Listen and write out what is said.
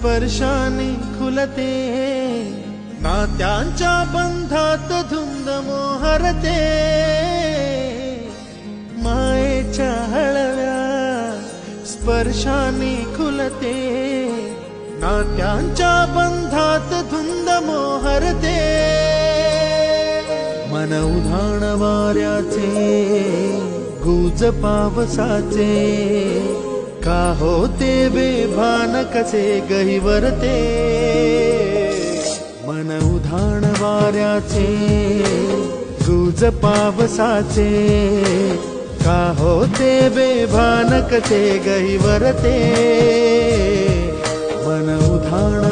स्पर्शाने खुलते, नात्यांच्या बंधात धुंद मोहरते, मायेच्या हळव्या स्पर्शाने खुलते, नात्यांच्या बंधात धुंद मोहरते, मन उधाण वाऱ्याचे गुज पावसाचे, का होते बेभान कसे गहिवरते, मन उधाण वाऱ्याचे गुज पावसाचे, का होते बेभान कसे गहिवरते, मन उधाण